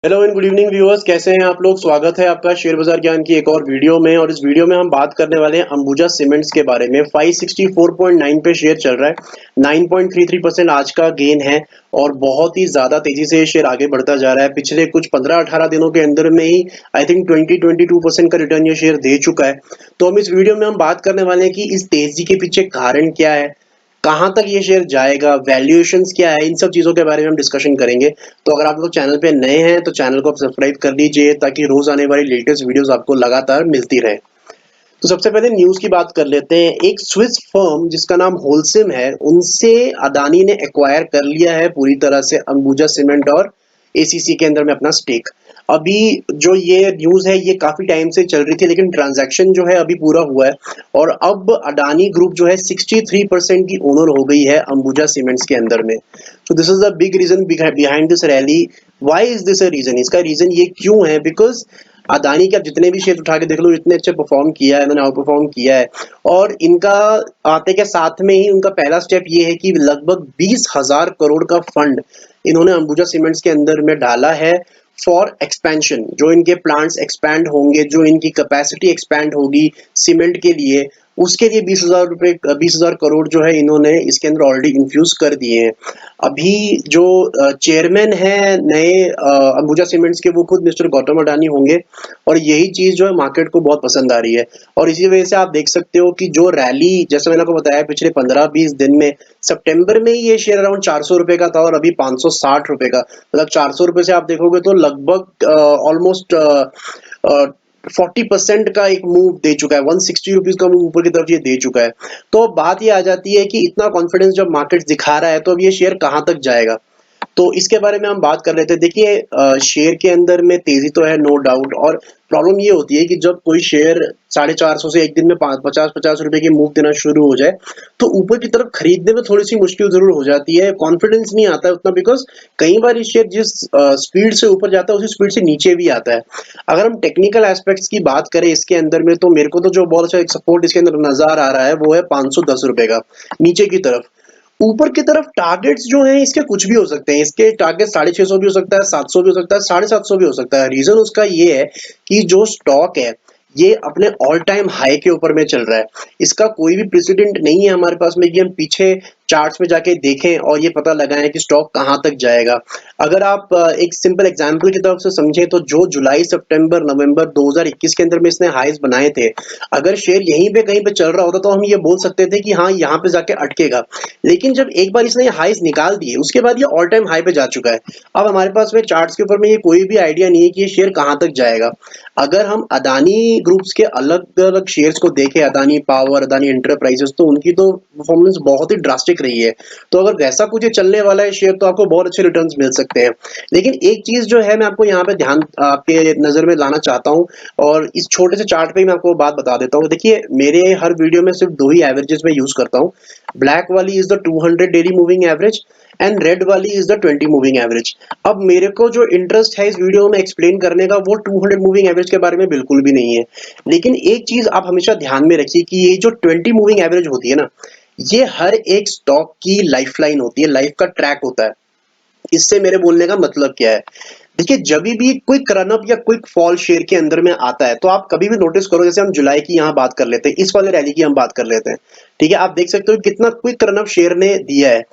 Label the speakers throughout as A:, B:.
A: Hello and good evening viewers, कैसे हैं आप लोग। स्वागत है आपका शेयर बाजार ज्ञान की एक और वीडियो में। और इस वीडियो में हम बात करने वाले हैं अंबुजा सीमेंट्स के बारे में। 564.9 पे शेयर चल रहा है। 9.33% आज का गेन है और बहुत ही ज्यादा तेजी से ये शेयर आगे बढ़ता जा रहा है। पिछले कुछ 15-18 दिनों के अंदर में ही आई थिंक 20-22% का रिटर्न ये शेयर दे चुका है। तो हम इस वीडियो में हम बात करने वाले हैं कि इस तेजी के पीछे कारण क्या है, कहाँ तक ये शेयर जाएगा, वैल्यूएशंस क्या है, इन सब चीजों के बारे में हम डिस्कशन करेंगे। तो अगर आप लोग चैनल पे नए हैं तो चैनल को आप सब्सक्राइब कर लीजिए ताकि रोज आने वाली लेटेस्ट वीडियोस आपको लगातार मिलती रहे। तो सबसे पहले न्यूज की बात कर लेते हैं। एक स्विस फर्म जिसका नाम होलसिम है, उनसे अदानी ने एक्वायर कर लिया है पूरी तरह से अंबुजा सीमेंट और एसीसी के अंदर में अपना स्टेक। अभी जो ये न्यूज है ये काफी टाइम से चल रही थी, लेकिन ट्रांजैक्शन जो है अभी पूरा हुआ है और अब अडानी ग्रुप जो है 63% की ओनर हो गई है अंबुजा सीमेंट्स के अंदर में। So this is the big reason behind this rally. Why is this a reason? इसका रीजन ये क्यों है? बिकॉज अदानी के आप जितने भी शेयर उठा के देख लो, इतने अच्छे परफॉर्म किया है, इन्होंने आउट परफॉर्म किया है। और इनका आते के साथ में ही उनका पहला स्टेप ये है कि लगभग 20,000 करोड़ का फंड इन्होंने अंबुजा सीमेंट्स के अंदर में डाला है फॉर एक्सपेंशन। जो इनके प्लांट्स एक्सपैंड होंगे, जो इनकी कैपेसिटी एक्सपैंड होगी सीमेंट के लिए, उसके लिए 20,000 करोड़ जो है इन्होंने इसके अंदर ऑलरेडी इन्फ्यूज कर दिए हैं। अभी जो चेयरमैन है नए अंबुजा सीमेंट्स के, वो खुद मिस्टर गौतम अडानी होंगे और यही चीज जो है मार्केट को बहुत पसंद आ रही है। और इसी वजह से आप देख सकते हो कि जो रैली, जैसे मैंने आपको बताया, पिछले 15-20 दिन में सितंबर में ही ये शेयर अराउंड 400 रुपए का था और अभी 560 रुपए का, मतलब 400 रुपए से आप देखोगे तो लगभग ऑलमोस्ट 40% का एक मूव दे चुका है। 160 रुपीज का मूव ऊपर की तरफ ये दे चुका है। तो बात ये आ जाती है कि इतना कॉन्फिडेंस जब मार्केट दिखा रहा है तो अब ये शेयर कहाँ तक जाएगा, तो इसके बारे में हम बात कर लेते हैं। देखिए, शेयर के अंदर में तेजी तो है, नो डाउट। और प्रॉब्लम ये होती है कि जब कोई शेयर 450 से एक दिन में 50-50 रुपए की मूव देना शुरू हो जाए तो ऊपर की तरफ खरीदने में थोड़ी सी मुश्किल जरूर हो जाती है, कॉन्फिडेंस नहीं आता है उतना। बिकॉज कई बार ये शेयर जिस स्पीड से ऊपर जाता है उसी स्पीड से नीचे भी आता है। अगर हम टेक्निकल एस्पेक्ट्स की बात करें इसके अंदर में, तो मेरे को तो जो बहुत अच्छा एक सपोर्ट इसके अंदर नजर आ रहा है वो है 510 रुपए का नीचे की तरफ। ऊपर की तरफ टारगेट्स जो हैं इसके कुछ भी हो सकते हैं। इसके टारगेट 650 भी हो सकता है, 700 भी हो सकता है, 750 भी हो सकता है। रीजन उसका ये है कि जो स्टॉक है ये अपने ऑल टाइम हाई के ऊपर में चल रहा है। इसका कोई भी प्रेसिडेंट नहीं है हमारे पास में कि हम पीछे चार्ट्स में जाके देखें और ये पता लगाएं कि स्टॉक कहां तक जाएगा। अगर आप एक सिंपल एग्जांपल की तरफ से समझें तो जो जुलाई, सितंबर, नवंबर 2021 के अंदर में इसने हाईज बनाए थे, अगर शेयर यहीं पे कहीं पे चल रहा होता तो हम ये बोल सकते थे कि हाँ यहाँ पे जाके अटकेगा। लेकिन जब एक बार इसने हाईज निकाल दिए उसके बाद ये ऑल टाइम हाई पे जा चुका है। अब हमारे पास में चार्ट्स के ऊपर में ये कोई भी आइडिया नहीं है कि ये शेयर कहां तक जाएगा। अगर हम अदानी ग्रुप्स के अलग अलग शेयर्स को देखें, अदानी पावर, अदानी एंटरप्राइजेस, तो उनकी तो परफॉर्मेंस बहुत ही ड्रास्टिक रही है। तो अगर वैसा कुछ ये चलने वाला है शेयर तो आपको बहुत अच्छे रिटर्न्स मिल सकते हैं। लेकिन एक चीज जो है मैं आपको यहाँ पे ध्यान आपके नजर में लाना चाहता हूँ और इस छोटे से चार्ट पे ही मैं आपको बात बता देता हूँ। देखिए, मेरे हर वीडियो में सिर्फ दो ही एवरेजेस में यूज करता हूँ। ब्लैक वाली is the 200 daily moving average and red वाली इज द 20 मूविंग एवरेज। अब मेरे को जो इंटरेस्ट है इस वीडियो में एक्सप्लेन करने का वो 200 मूविंग एवरेज के बारे में बिल्कुल भी नहीं है। लेकिन एक चीज आप हमेशा ध्यान में रखिए कि ये जो 20 मूविंग एवरेज होती है ना, ये हर एक स्टॉक की लाइफलाइन होती है, लाइफ का ट्रैक होता है। इससे मेरे बोलने का मतलब क्या है? देखिए, जब भी क्विक रन अप या क्विक फॉल शेयर के अंदर में आता है तो आप कभी भी नोटिस करो, जैसे हम जुलाई की यहाँ बात कर लेते हैं, इस वाले रैली की हम बात कर लेते हैं, ठीक है, आप देख सकते हो कितना क्विक रन अप शेयर ने दिया है।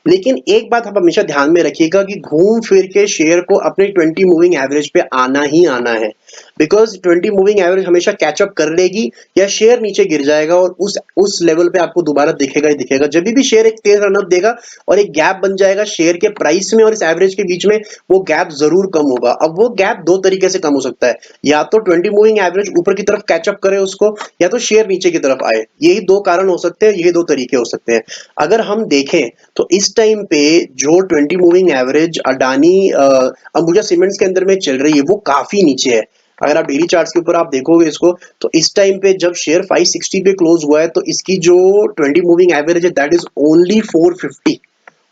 A: लेकिन एक बात आप हमेशा ध्यान में रखिएगा कि घूम फिर के शेयर को अपने 20 मूविंग एवरेज पे आना ही आना है। बिकॉज 20 मूविंग एवरेज हमेशा कैचअप कर लेगी या शेयर नीचे गिर जाएगा और उस लेवल पे आपको दोबारा दिखेगा ही दिखेगा। जब भी शेयर एक तेज रनअप देगा और एक गैप बन जाएगा शेयर के प्राइस में और इस एवरेज के बीच में, वो गैप जरूर कम होगा। अब वो गैप दो तरीके से कम हो सकता है, या तो 20 मूविंग एवरेज ऊपर की तरफ कैचअप करे उसको, या तो शेयर नीचे की तरफ आए। यही दो कारण हो सकते हैं, यही दो तरीके हो सकते हैं। अगर हम देखें तो इस टाइम पे जो 20 moving average Adani Ambuja cements के अंदर में चल रही है वो काफी नीचे है। अगर आप डेली चार्ट्स के ऊपर आप देखोगे इसको, तो इस टाइम पे जब शेयर 560 पे क्लोज हुआ है तो इसकी जो 20 मूविंग एवरेज है दैट इज ओनली 450।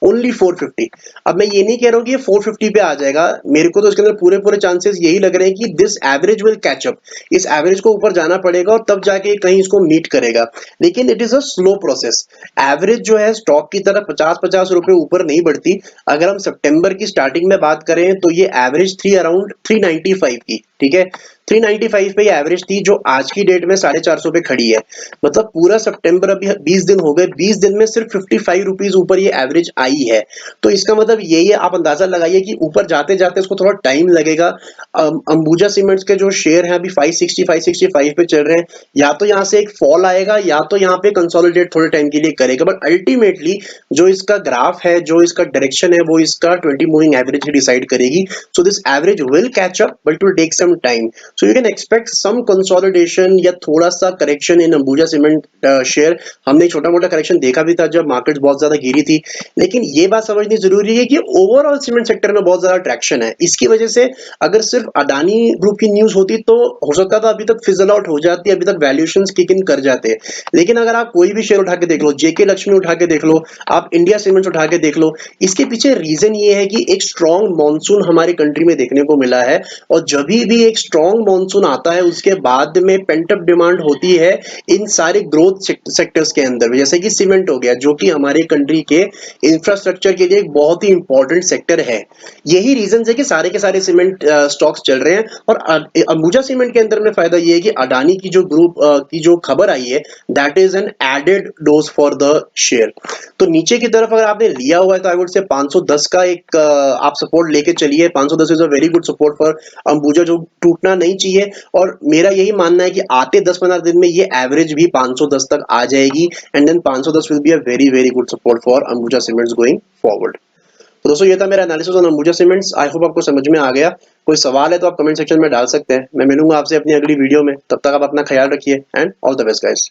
A: ओनली 450। अब मैं ये नहीं कह रहा हूँ कि ये 450 पे आ जाएगा, मेरे को तो इसके अंदर पूरे पूरे चांसेस यही लग रहे हैं कि this average will catch up, इस एवरेज को ऊपर जाना पड़ेगा और तब जाके कहीं इसको मीट करेगा। लेकिन it is a slow process. Average जो है स्टॉक की तरफ 50-50 रुपए ऊपर नहीं बढ़ती। अगर हम सितंबर की स्टार्टिंग में बात करें तो ये एवरेज थी अराउंड 395 की, ठीक है, 395 पे ये एवरेज थी, जो आज की डेट में 450 पे खड़ी है। मतलब पूरा सितंबर, अभी 20 दिन हो गए, 20 दिन में सिर्फ 55 रुपीज ऊपर ये एवरेज आई है। तो इसका मतलब यही है, आप अंदाजा लगाइए कि ऊपर जाते जाते इसको थोड़ा टाइम लगेगा। अंबुजा सीमेंट्स के जो शेयर हैं अभी 560-565 पे चल रहे हैं, या तो यहाँ से एक फॉल आएगा या तो यहाँ पे कंसोलिडेट थोड़े टाइम के लिए करेगा, बट अल्टीमेटली जो इसका ग्राफ है, जो इसका डायरेक्शन है, वो इसका 20 मूविंग एवरेज ही डिसाइड करेगी। So this average will catch up but will take some time. So you can expect some consolidation या थोड़ा सा correction in Ambuja cement share. हमने छोटा मोटा करेक्शन देखा भी था जब मार्केट बहुत ज्यादा गिरी थी। लेकिन ये बात समझनी जरूरी है कि ओवरऑल सीमेंट सेक्टर में बहुत ज्यादा ट्रैक्शन है। इसकी वजह से अगर सिर्फ अडानी ग्रुप की न्यूज होती तो हो सकता था अभी तक फिजल आउट हो जाती, अभी तक वैल्यूएशंस किक इन कर जाते। लेकिन अगर आप कोई भी शेयर उठा के देख लो, जेके लक्ष्मी उठा के देख लो, आप इंडिया सीमेंट्स उठा के देख लो, इसके पीछे रीजन ये है कि एक स्ट्रॉन्ग मॉनसून हमारी कंट्री में देखने को मिला है। और जब भी एक स्ट्रॉन्ग मॉनसून आता है उसके बाद में पेंटअप डिमांड होती है इन सारे ग्रोथ सेक्टर्स के अंदर, जैसे कि सीमेंट हो गया, जो कि हमारे कंट्री के इंफ्रास्ट्रक्चर के लिए एक बहुत ही इंपॉर्टेंट सेक्टर है। यही रीजन है कि सारे के सारे सीमेंट स्टॉक्स चल रहे हैं। और अंबुजा सीमेंट के अंदर में फायदा ये है कि अडानी की जो ग्रुप की जो खबर आई है, that is an added dose for the share. तो नीचे की तरफ अगर आपने लिया हुआ है तो आई वुड से 510 का एक आप सपोर्ट लेके चलिए। 510 is a very good support for Ambuja, जो टूटना नहीं चाहिए। और मेरा यही मानना है कि आते 10-15 दिन में ये एवरेज भी 510 तक आ जाएगी, and then 510 will be a very very good support for Ambuja cements going forward. तो दोस्तों ये था मेरा analysis on Ambuja cements. I hope आपको समझ में आ गया। कोई सवाल है तो आप कमेंट सेक्शन में डाल सकते हैं। मैं मिलूंगा आपसे अपनी अगली वीडियो में, तब तक आप अपना ख्याल रखिए and all the best guys.